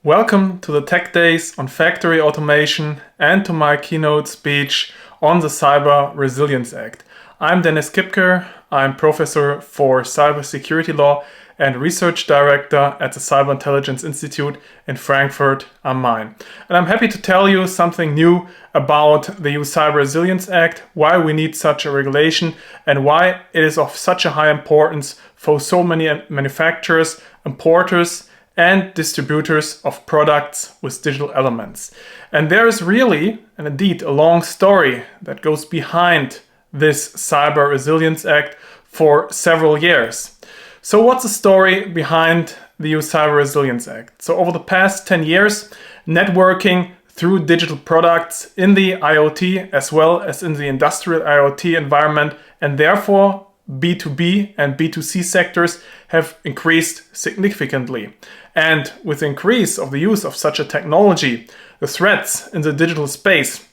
Welcome to the Tech Days on Factory Automation and to my keynote speech on the Cyber Resilience Act. I'm Dennis Kipker. I'm professor for cybersecurity law and research director at the Cyberintelligence.institute in Frankfurt am Main. And I'm happy to tell you something new about the EU Cyber Resilience Act, why we need such a regulation, and why it is of such a high importance for so many manufacturers, importers, and distributors of products with digital elements. And there is really, and indeed, a long story that goes behind this Cyber Resilience Act for several years. So what's the story behind the EU Cyber Resilience Act? So over the past 10 years, networking through digital products in the IoT as well as in the industrial IoT environment, and therefore B2B and B2C sectors have increased significantly. And with the increase of the use of such a technology, the threats in the digital space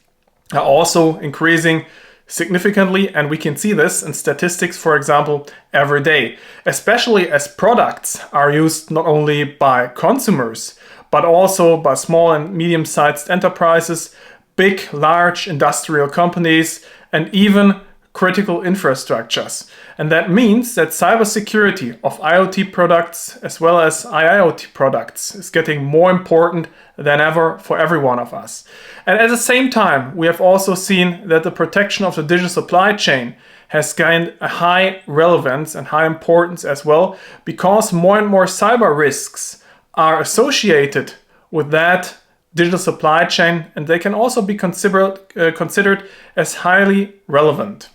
are also increasing significantly, and we can see this in statistics, for example, every day, especially as products are used not only by consumers, but also by small and medium-sized enterprises, big, large industrial companies, and even critical infrastructures. And that means that cybersecurity of IoT products as well as IIoT products is getting more important than ever for every one of us. And at the same time, we have also seen that the protection of the digital supply chain has gained a high relevance and high importance as well, because more and more cyber risks are associated with that digital supply chain, and they can also be considered as highly relevant.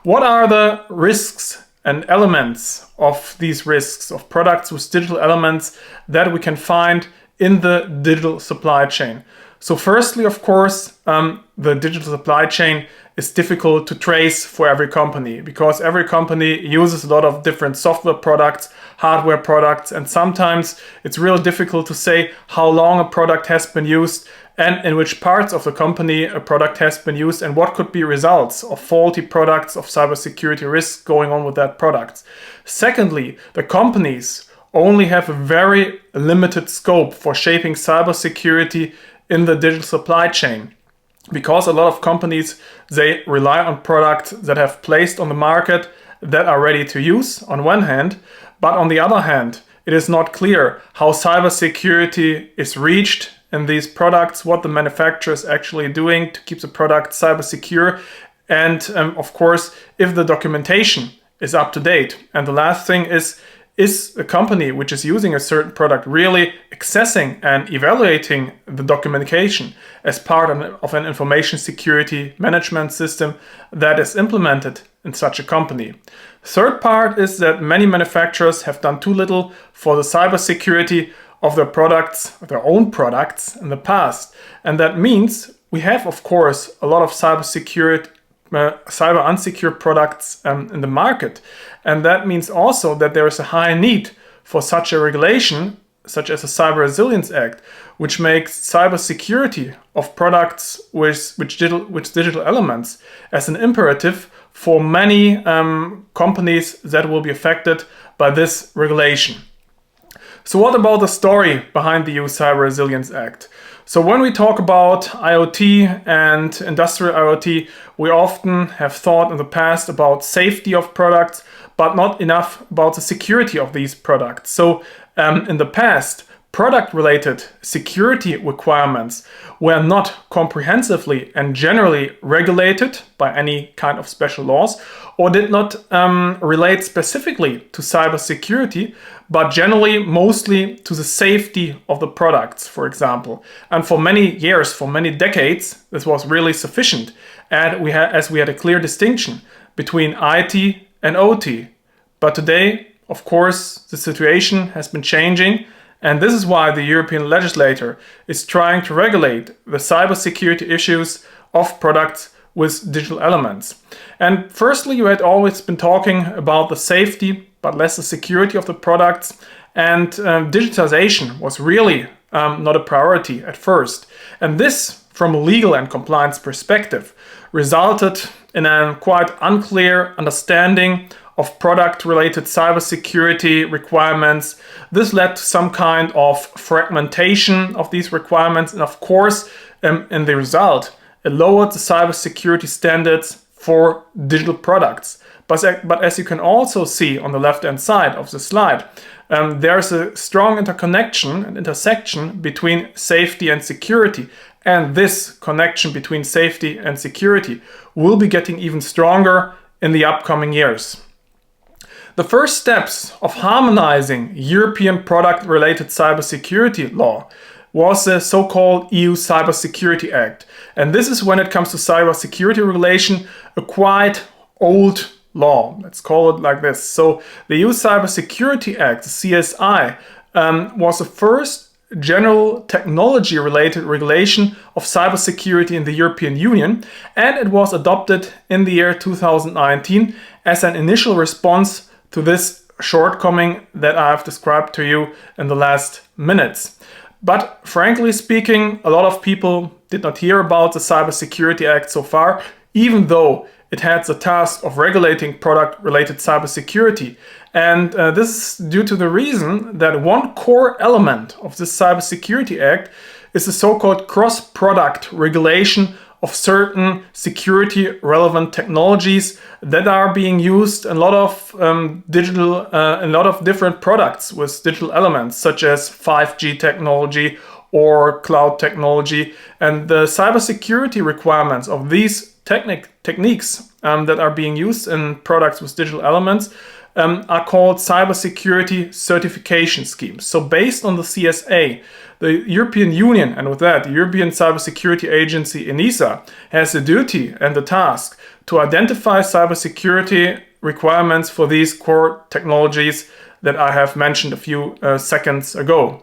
What are the risks and elements of these risks of products with digital elements that we can find in the digital supply chain? So firstly, of course, the digital supply chain is difficult to trace for every company, because every company uses a lot of different software products, hardware products, and sometimes it's really difficult to say how long a product has been used and in which parts of the company a product has been used, and what could be results of faulty products, of cybersecurity risks going on with that product. Secondly, the companies only have a very limited scope for shaping cybersecurity in the digital supply chain, because a lot of companies, they rely on products that have placed on the market that are ready to use on one hand, but on the other hand, it is not clear how cybersecurity is reached in these products, what the manufacturer is actually doing to keep the product cyber secure, and of course, if the documentation is up to date. And the last thing is a company which is using a certain product really accessing and evaluating the documentation as part of an information security management system that is implemented in such a company. Third part is that many manufacturers have done too little for the cybersecurity of their products, their own products in the past. And that means we have, of course, a lot of cyber unsecured products in the market. And that means also that there is a high need for such a regulation, such as a Cyber Resilience Act, which makes cybersecurity of products with digital elements as an imperative for many companies that will be affected by this regulation. So what about the story behind the EU Cyber Resilience Act? So when we talk about IoT and industrial IoT, we often have thought in the past about safety of products, but not enough about the security of these products. So in the past, product-related security requirements were not comprehensively and generally regulated by any kind of special laws, or did not relate specifically to cybersecurity, but generally mostly to the safety of the products, for example. And for many years, for many decades, this was really sufficient, and as we had a clear distinction between IT and OT. But today, of course, the situation has been changing, and this is why the European legislator is trying to regulate the cybersecurity issues of products with digital elements. And firstly, you had always been talking about the safety, but less the security of the products. And digitization was really not a priority at first. And this, from a legal and compliance perspective, resulted in a quite unclear understanding of product-related cybersecurity requirements. This led to some kind of fragmentation of these requirements, and of course, in the result, it lowered the cybersecurity standards for digital products. But as you can also see on the left-hand side of the slide, there's a strong interconnection and intersection between safety and security. And this connection between safety and security will be getting even stronger in the upcoming years. The first steps of harmonizing European product-related cybersecurity law was the so-called EU Cybersecurity Act. And this is, when it comes to cybersecurity regulation, a quite old law. Let's call it like this. So the EU Cybersecurity Act, the CSI, was the first general technology-related regulation of cybersecurity in the European Union, and it was adopted in the year 2019 as an initial response to this shortcoming that I have described to you in the last minutes. But frankly speaking, a lot of people did not hear about the Cybersecurity Act so far, even though it had the task of regulating product-related cybersecurity. And this is due to the reason that one core element of this Cybersecurity Act is the so-called cross-product regulation of certain security-relevant technologies that are being used in a lot of different products with digital elements, such as 5G technology or cloud technology. And the cybersecurity requirements of these techniques that are being used in products with digital elements are called cybersecurity certification schemes. So based on the CSA, the European Union, and with that, the European Cybersecurity Agency, ENISA, has the duty and the task to identify cybersecurity requirements for these core technologies that I have mentioned a few seconds ago.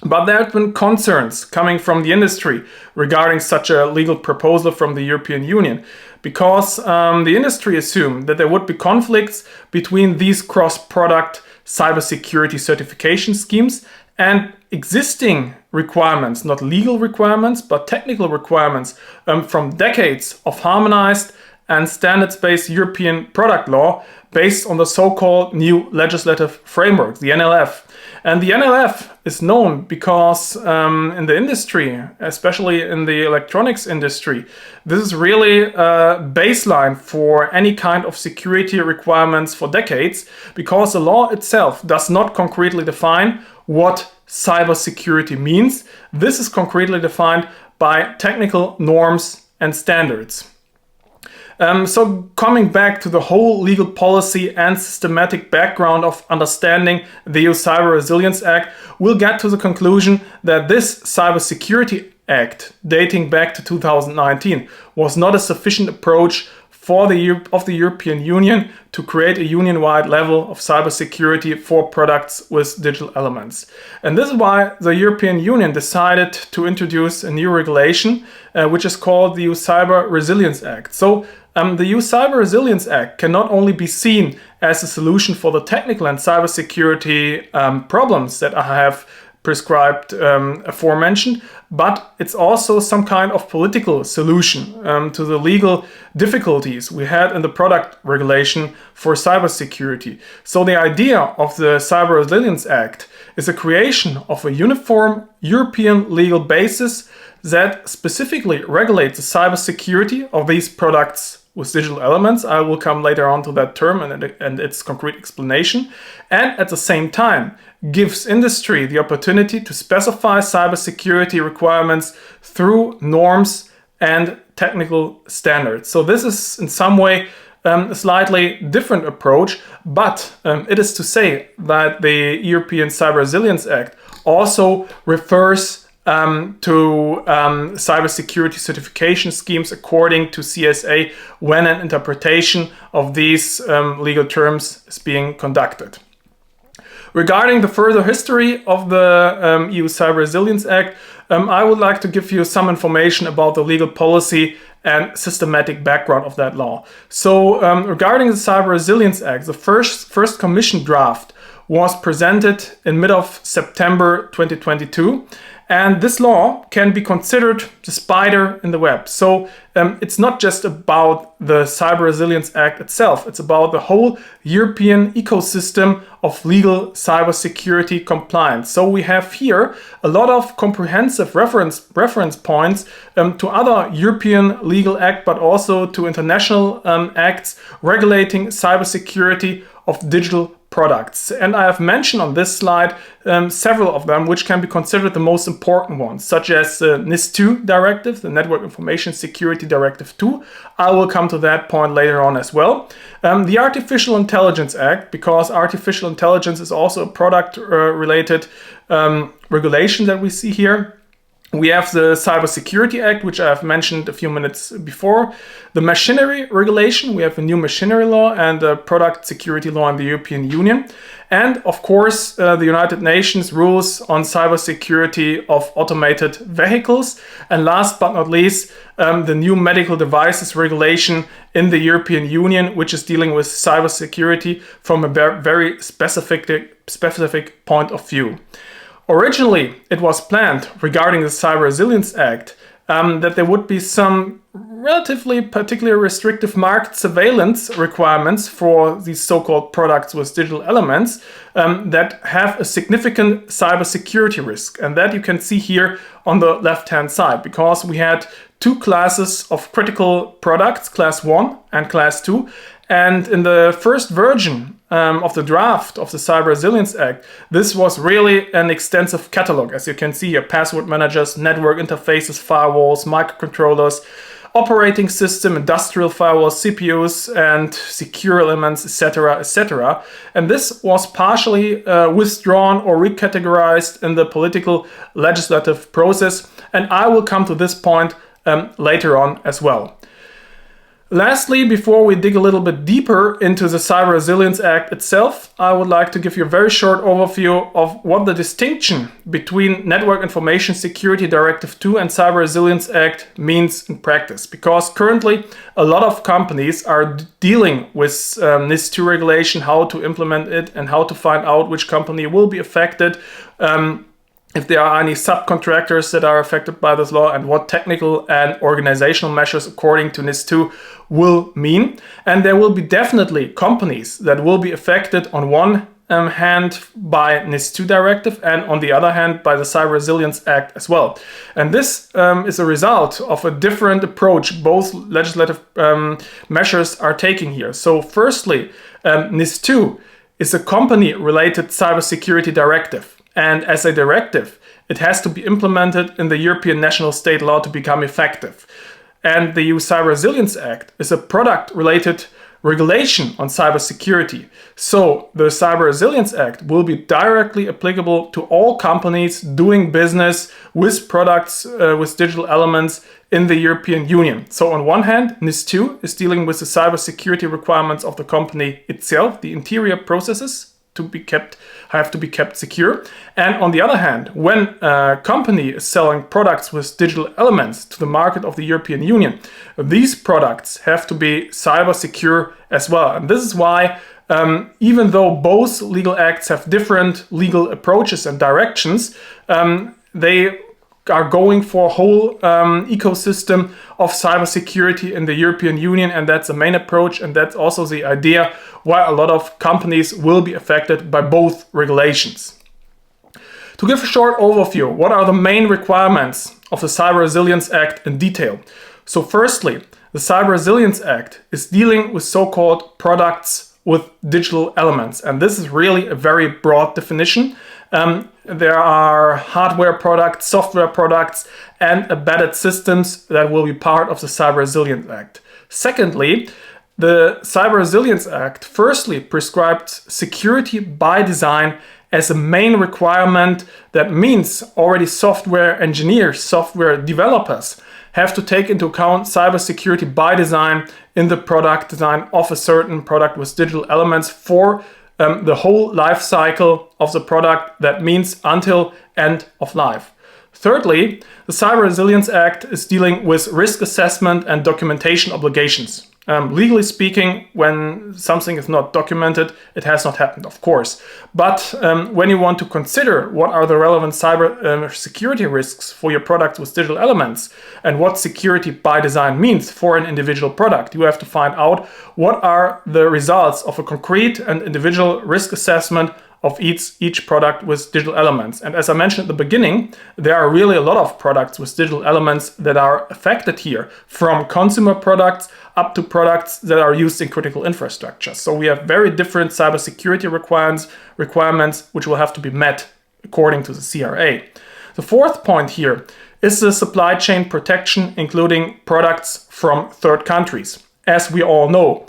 But there have been concerns coming from the industry regarding such a legal proposal from the European Union, because the industry assumed that there would be conflicts between these cross-product cybersecurity certification schemes and existing requirements, not legal requirements, but technical requirements from decades of harmonized and standards-based European product law based on the so-called new legislative framework, the NLF. And the NLF is known because in the industry, especially in the electronics industry, this is really a baseline for any kind of security requirements for decades, because the law itself does not concretely define what cybersecurity means. This is concretely defined by technical norms and standards. So coming back to the whole legal policy and systematic background of understanding the EU Cyber Resilience Act, we'll get to the conclusion that this Cybersecurity Act, dating back to 2019, was not a sufficient approach for the European Union to create a union-wide level of cybersecurity for products with digital elements. And this is why the European Union decided to introduce a new regulation, which is called the EU Cyber Resilience Act. So the EU Cyber Resilience Act can not only be seen as a solution for the technical and cybersecurity problems that I have prescribed aforementioned, but it's also some kind of political solution to the legal difficulties we had in the product regulation for cybersecurity. So the idea of the Cyber Resilience Act is the creation of a uniform European legal basis that specifically regulates the cybersecurity of these products with digital elements. I will come later on to that term and its concrete explanation. And at the same time, gives industry the opportunity to specify cybersecurity requirements through norms and technical standards. So this is in some way a slightly different approach, but it is to say that the European Cyber Resilience Act also refers to cybersecurity certification schemes according to CSA when an interpretation of these legal terms is being conducted. Regarding the further history of the EU Cyber Resilience Act, I would like to give you some information about the legal policy and systematic background of that law. So regarding the Cyber Resilience Act, the first Commission draft was presented in mid of September 2022. And this law can be considered the spider in the web. So it's not just about the Cyber Resilience Act itself, it's about the whole European ecosystem of legal cybersecurity compliance. So we have here a lot of comprehensive reference points to other European legal acts, but also to international acts regulating cybersecurity of digital products. And I have mentioned on this slide several of them, which can be considered the most important ones, such as the NIS2 directive, the Network Information Security Directive 2. I will come to that point later on as well. The Artificial Intelligence Act, because artificial intelligence is also a product related regulation that we see here. We have the Cybersecurity Act, which I have mentioned a few minutes before. The machinery regulation, we have a new machinery law and a product security law in the European Union. And of course, the United Nations rules on cybersecurity of automated vehicles. And last but not least, the new medical devices regulation in the European Union, which is dealing with cybersecurity from a very specific point of view. Originally, it was planned regarding the Cyber Resilience Act that there would be some relatively particularly restrictive market surveillance requirements for these so-called products with digital elements that have a significant cybersecurity risk. And that you can see here on the left-hand side, because we had two classes of critical products, class 1 and class 2. And in the first version of the draft of the Cyber Resilience Act, this was really an extensive catalog. As you can see here, password managers, network interfaces, firewalls, microcontrollers, operating system, industrial firewalls, CPUs, and secure elements, etc., etc. And this was partially withdrawn or recategorized in the political legislative process. And I will come to this point later on as well. Lastly, before we dig a little bit deeper into the Cyber Resilience Act itself, I would like to give you a very short overview of what the distinction between Network Information Security Directive 2 and Cyber Resilience Act means in practice. Because currently a lot of companies are dealing with NIS2 regulation, how to implement it and how to find out which company will be affected. If there are any subcontractors that are affected by this law, and what technical and organizational measures according to NIS2 will mean. And there will be definitely companies that will be affected on one hand by NIS2 directive and on the other hand by the Cyber Resilience Act as well. And this is a result of a different approach both legislative measures are taking here. So firstly, NIS2 is a company-related cybersecurity directive. And as a directive, it has to be implemented in the European national state law to become effective. And the EU Cyber Resilience Act is a product-related regulation on cybersecurity. So the Cyber Resilience Act will be directly applicable to all companies doing business with products with digital elements in the European Union. So on one hand, NIS2 is dealing with the cybersecurity requirements of the company itself, the interior processes have to be kept secure. And on the other hand, when a company is selling products with digital elements to the market of the European Union, these products have to be cyber secure as well. And this is why even though both legal acts have different legal approaches and directions, they are going for a whole ecosystem of cybersecurity in the European Union, and that's the main approach, and that's also the idea why a lot of companies will be affected by both regulations. To give a short overview, what are the main requirements of the Cyber Resilience Act in detail? So firstly, the Cyber Resilience Act is dealing with so-called products with digital elements, and this is really a very broad definition. There are hardware products, software products, and embedded systems that will be part of the Cyber Resilience Act. Secondly, the Cyber Resilience Act firstly prescribed security by design as a main requirement. That means already software engineers, software developers have to take into account cybersecurity by design in the product design of a certain product with digital elements for the whole life cycle of the product. That means until end of life. Thirdly, the Cyber Resilience Act is dealing with risk assessment and documentation obligations. Legally speaking, when something is not documented, it has not happened, of course. But when you want to consider what are the relevant cyber security risks for your product with digital elements and what security by design means for an individual product, you have to find out what are the results of a concrete and individual risk assessment of each product with digital elements. And as I mentioned at the beginning, there are really a lot of products with digital elements that are affected here, from consumer products up to products that are used in critical infrastructure. So we have very different cybersecurity requirements which will have to be met according to the CRA. The fourth point here is the supply chain protection, including products from third countries. As we all know,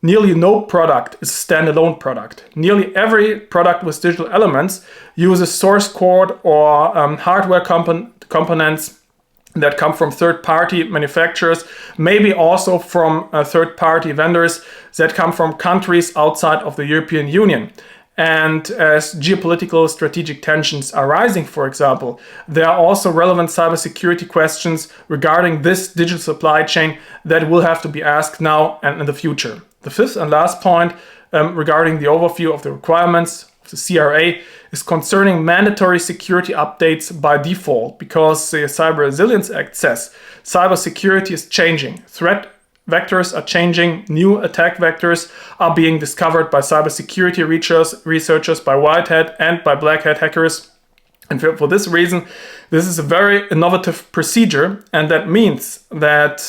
nearly no product is a standalone product. Nearly every product with digital elements uses source code or hardware components that come from third-party manufacturers, maybe also from third-party vendors that come from countries outside of the European Union. And as geopolitical strategic tensions are rising, for example, there are also relevant cybersecurity questions regarding this digital supply chain that will have to be asked now and in the future. The fifth and last point regarding the overview of the requirements of the CRA is concerning mandatory security updates by default, because the Cyber Resilience Act says cybersecurity is changing. Threat vectors are changing, new attack vectors are being discovered by cybersecurity researchers, by white hat and by black hat hackers. And for this reason, this is a very innovative procedure, and that means that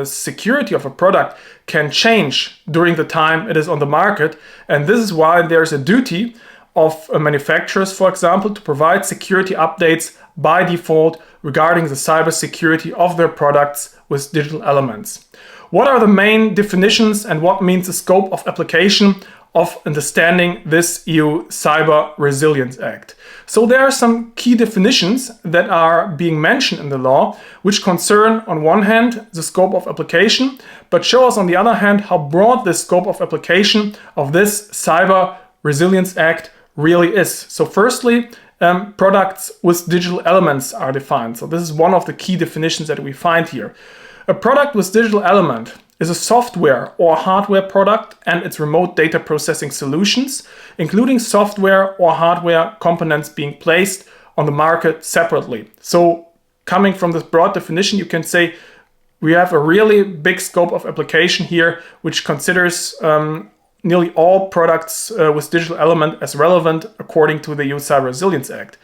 security of a product can change during the time it is on the market. And this is why there's a duty of manufacturers, for example, to provide security updates by default regarding the cybersecurity of their products with digital elements. What are the main definitions and what means the scope of application of understanding this EU Cyber Resilience Act? So there are some key definitions that are being mentioned in the law, which concern on one hand the scope of application, but show us on the other hand how broad the scope of application of this Cyber Resilience Act really is. So firstly, products with digital elements are defined. So this is one of the key definitions that we find here. A product with digital element is a software or hardware product and its remote data processing solutions, including software or hardware components being placed on the market separately. So coming from this broad definition, you can say we have a really big scope of application here, which considers nearly all products with digital element as relevant according to the EU Cyber Resilience Act.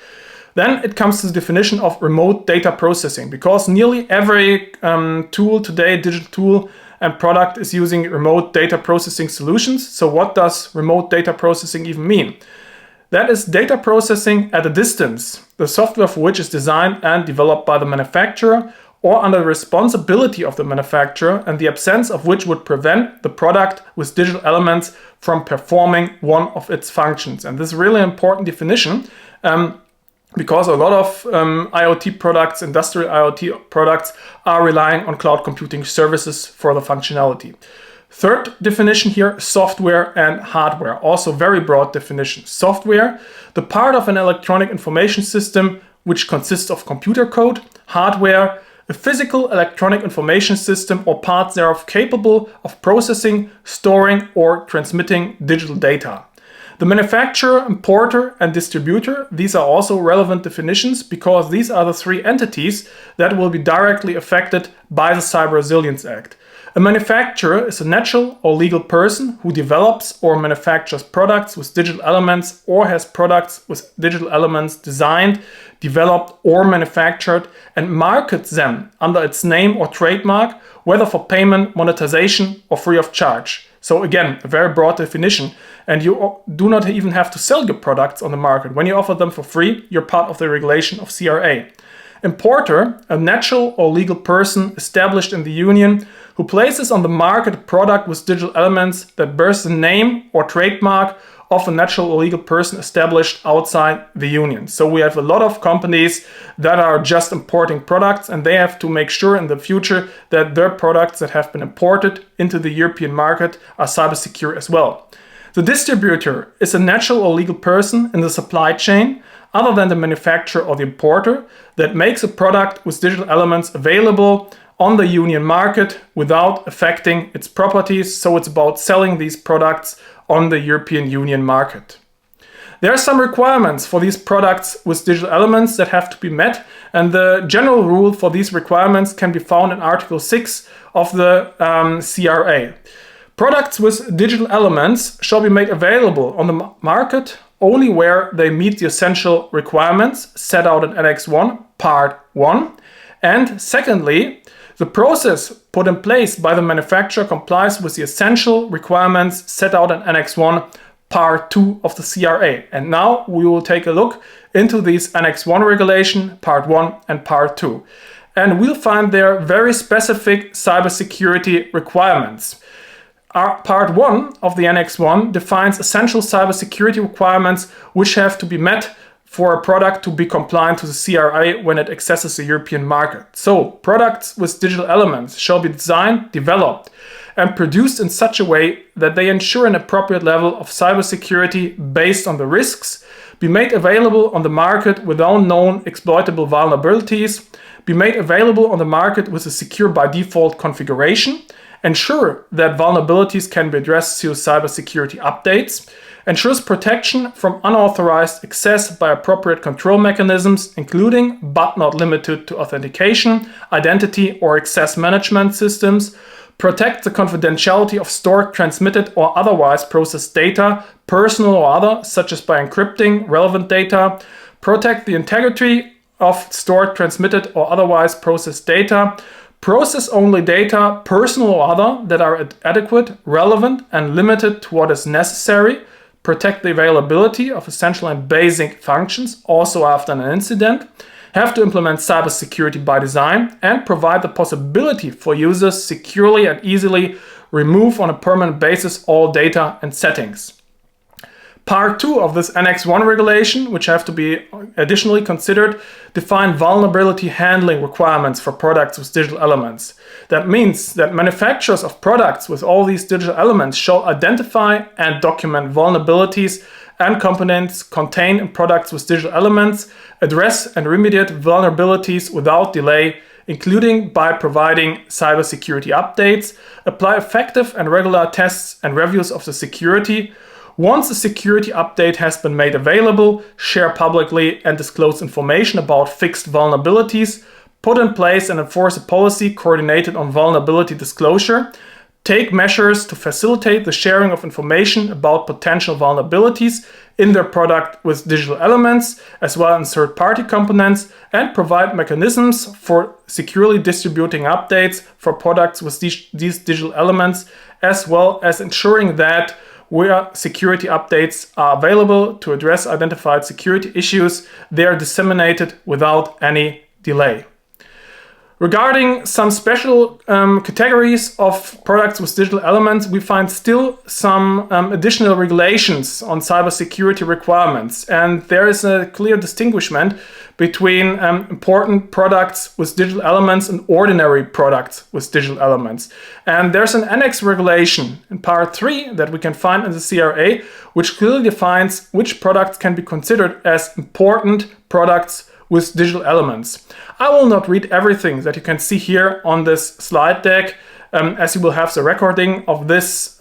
Then it comes to the definition of remote data processing, because nearly every tool today, digital tool and product, is using remote data processing solutions. So what does remote data processing even mean? That is data processing at a distance, the software for which is designed and developed by the manufacturer or under the responsibility of the manufacturer, and the absence of which would prevent the product with digital elements from performing one of its functions. And this is really an important definition, because a lot of IoT products, industrial IoT products, are relying on cloud computing services for the functionality. Third definition here, software and hardware. Also very broad definition. Software, the part of an electronic information system which consists of computer code. Hardware, a physical electronic information system or parts thereof capable of processing, storing, or transmitting digital data. The manufacturer, importer, and distributor, these are also relevant definitions, because these are the three entities that will be directly affected by the Cyber Resilience Act. A manufacturer is a natural or legal person who develops or manufactures products with digital elements or has products with digital elements designed, developed, or manufactured and markets them under its name or trademark, whether for payment, monetization, or free of charge. So again, a very broad definition, and you do not even have to sell your products on the market. When you offer them for free, you're part of the regulation of CRA. Importer, a natural or legal person established in the Union who places on the market a product with digital elements that bears the name or trademark of a natural or legal person established outside the Union. So we have a lot of companies that are just importing products, and they have to make sure in the future that their products that have been imported into the European market are cyber secure as well. The distributor is a natural or legal person in the supply chain, other than the manufacturer or the importer, that makes a product with digital elements available on the union market without affecting its properties. So it's about selling these products on the European Union market. There are some requirements for these products with digital elements that have to be met, and the general rule for these requirements can be found in Article 6 of the CRA. Products with digital elements shall be made available on the market only where they meet the essential requirements set out in Annex 1, Part 1. And secondly, the process put in place by the manufacturer complies with the essential requirements set out in Annex 1, Part 2 of the CRA. And now we will take a look into these Annex 1 regulation, Part 1 and Part 2. And we'll find there very specific cybersecurity requirements. Part 1 of the Annex 1 defines essential cybersecurity requirements which have to be met for a product to be compliant to the CRA when it accesses the European market. So, products with digital elements shall be designed, developed, and produced in such a way that they ensure an appropriate level of cybersecurity based on the risks, be made available on the market without known exploitable vulnerabilities, be made available on the market with a secure by default configuration, ensure that vulnerabilities can be addressed through cybersecurity updates, ensures protection from unauthorized access by appropriate control mechanisms, including but not limited to authentication, identity or access management systems, protect the confidentiality of stored, transmitted or otherwise processed data, personal or other, such as by encrypting relevant data, protect the integrity of stored, transmitted or otherwise processed data, process only data, personal or other, that are adequate, relevant and limited to what is necessary, protect the availability of essential and basic functions also after an incident, have to implement cybersecurity by design, and provide the possibility for users securely and easily remove on a permanent basis all data and settings. Part 2 of this Annex 1 regulation, which have to be additionally considered, define vulnerability handling requirements for products with digital elements. That means that manufacturers of products with all these digital elements shall identify and document vulnerabilities and components contained in products with digital elements, address and remediate vulnerabilities without delay, including by providing cybersecurity updates, apply effective and regular tests and reviews of the security. Once a security update has been made available, share publicly and disclose information about fixed vulnerabilities, put in place and enforce a policy coordinated on vulnerability disclosure, take measures to facilitate the sharing of information about potential vulnerabilities in their product with digital elements, as well as third-party components, and provide mechanisms for securely distributing updates for products with these digital elements, as well as ensuring that where security updates are available to address identified security issues, they are disseminated without any delay. Regarding some special categories of products with digital elements, we find still some additional regulations on cybersecurity requirements. And there is a clear distinguishment between important products with digital elements and ordinary products with digital elements. And there's an annex regulation in Part 3 that we can find in the CRA, which clearly defines which products can be considered as important products with digital elements. I will not read everything that you can see here on this slide deck, as you will have the recording of this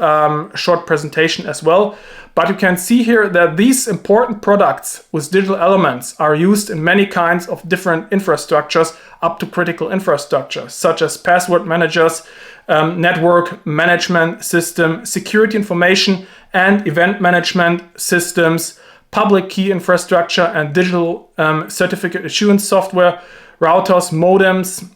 short presentation as well. But you can see here that these important products with digital elements are used in many kinds of different infrastructures up to critical infrastructure, such as password managers, network management system, security information and event management systems, public key infrastructure and digital certificate issuance software, routers, modems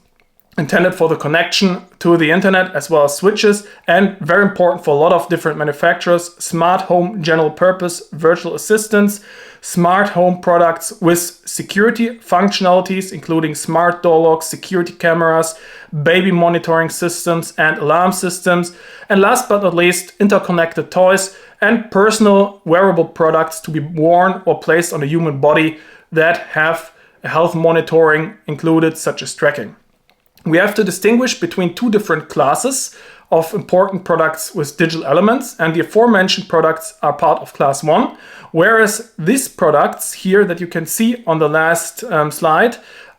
intended for the connection to the internet, as well as switches, and very important for a lot of different manufacturers, smart home general purpose virtual assistants, smart home products with security functionalities, including smart door locks, security cameras, baby monitoring systems and alarm systems, and last but not least, interconnected toys and personal wearable products to be worn or placed on a human body that have a health monitoring included, such as tracking. We have to distinguish between two different classes of important products with digital elements, and the aforementioned products are part of class 1, whereas these products here that you can see on the last slide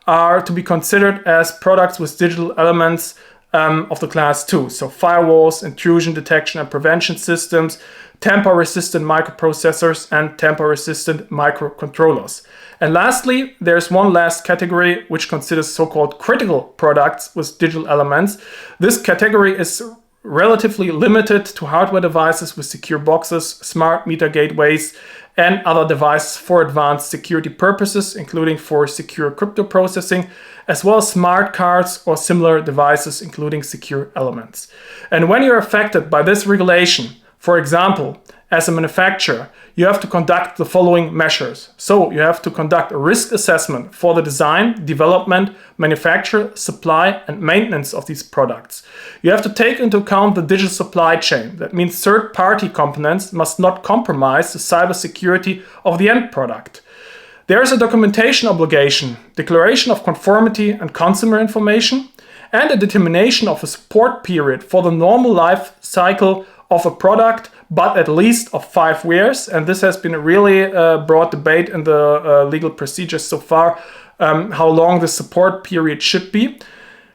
are to be considered as products with digital elements of the class 2. So firewalls, intrusion detection and prevention systems, tamper-resistant microprocessors, and tamper-resistant microcontrollers. And lastly, there's one last category which considers so-called critical products with digital elements. This category is relatively limited to hardware devices with secure boxes, smart meter gateways, and other devices for advanced security purposes, including for secure crypto processing, as well as smart cards or similar devices, including secure elements. And when you're affected by this regulation, for example, as a manufacturer, you have to conduct the following measures. So you have to conduct a risk assessment for the design, development, manufacture, supply, and maintenance of these products. You have to take into account the digital supply chain. That means third-party components must not compromise the cybersecurity of the end product. There is a documentation obligation, declaration of conformity and consumer information, and a determination of a support period for the normal life cycle of a product, but at least of 5 years. And this has been a really broad debate in the legal procedures so far, how long the support period should be.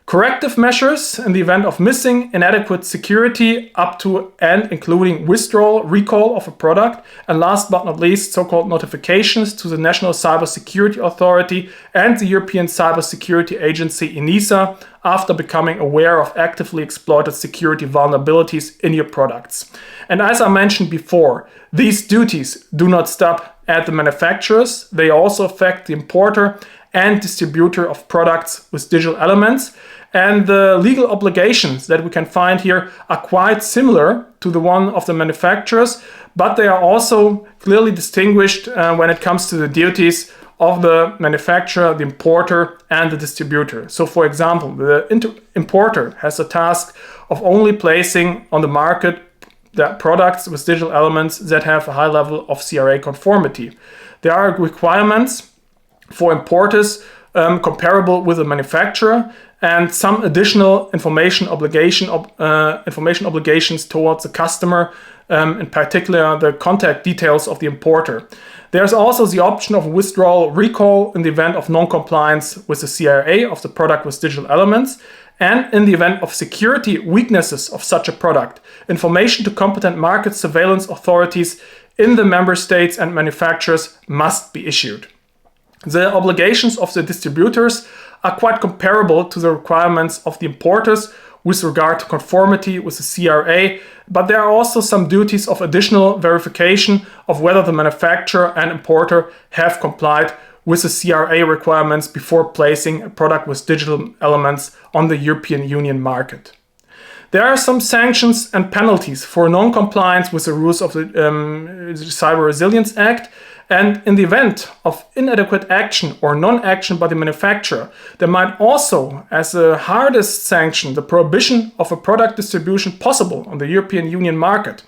Corrective measures in the event of missing inadequate security up to and including withdrawal, recall of a product. And last but not least, so-called notifications to the National Cybersecurity Authority and the European Cybersecurity Agency ENISA after becoming aware of actively exploited security vulnerabilities in your products. And as I mentioned before, these duties do not stop at the manufacturers. They also affect the importer and distributor of products with digital elements. And the legal obligations that we can find here are quite similar to the one of the manufacturers, but they are also clearly distinguished when it comes to the duties of the manufacturer, the importer, and the distributor. So for example, the importer has a task of only placing on the market the products with digital elements that have a high level of CRA conformity. There are requirements for importers comparable with the manufacturer, and some additional information obligations towards the customer, in particular the contact details of the importer. There's also the option of withdrawal recall in the event of non-compliance with the CRA of the product with digital elements, and in the event of security weaknesses of such a product, information to competent market surveillance authorities in the member states and manufacturers must be issued. The obligations of the distributors are quite comparable to the requirements of the importers with regard to conformity with the CRA, but there are also some duties of additional verification of whether the manufacturer and importer have complied with the CRA requirements before placing a product with digital elements on the European Union market. There are some sanctions and penalties for non-compliance with the rules of the Cyber Resilience Act. And in the event of inadequate action or non-action by the manufacturer, there might also, as the hardest sanction, the prohibition of a product distribution possible on the European Union market.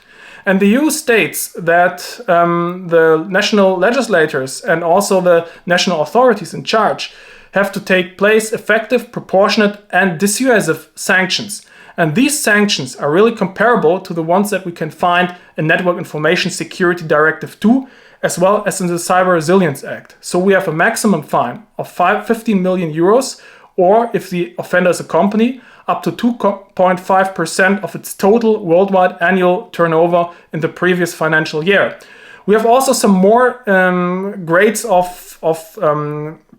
And the EU states that the national legislators and also the national authorities in charge have to take place effective, proportionate, and dissuasive sanctions. And these sanctions are really comparable to the ones that we can find in Network Information Security Directive 2, as well as in the Cyber Resilience Act. So we have a maximum fine of 15 million euros, or if the offender is a company, up to 2.5% of its total worldwide annual turnover in the previous financial year. We have also some more grades of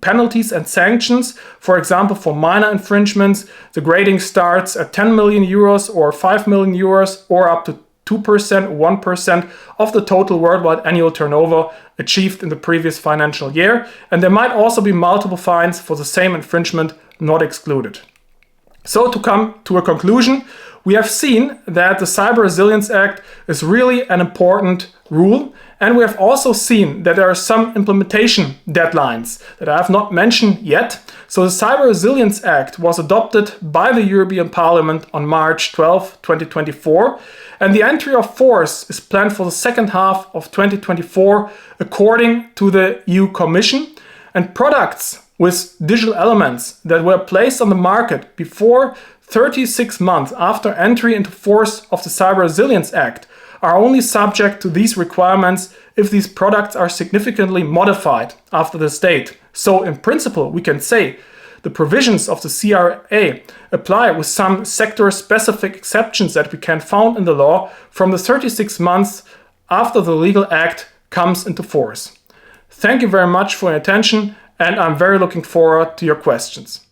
penalties and sanctions. For example, for minor infringements, the grading starts at 10 million euros or 5 million euros, or up to 2%, 1% of the total worldwide annual turnover achieved in the previous financial year. And there might also be multiple fines for the same infringement not excluded. So to come to a conclusion, we have seen that the Cyber Resilience Act is really an important rule. And we have also seen that there are some implementation deadlines that I have not mentioned yet. So the Cyber Resilience Act was adopted by the European Parliament on March 12, 2024. And the entry of force is planned for the second half of 2024, according to the EU Commission. And products with digital elements that were placed on the market before 36 months after entry into force of the Cyber Resilience Act, are only subject to these requirements if these products are significantly modified after this date. So in principle, we can say the provisions of the CRA apply with some sector-specific exceptions that we can find in the law from the 36 months after the legal act comes into force. Thank you very much for your attention, and I'm very looking forward to your questions.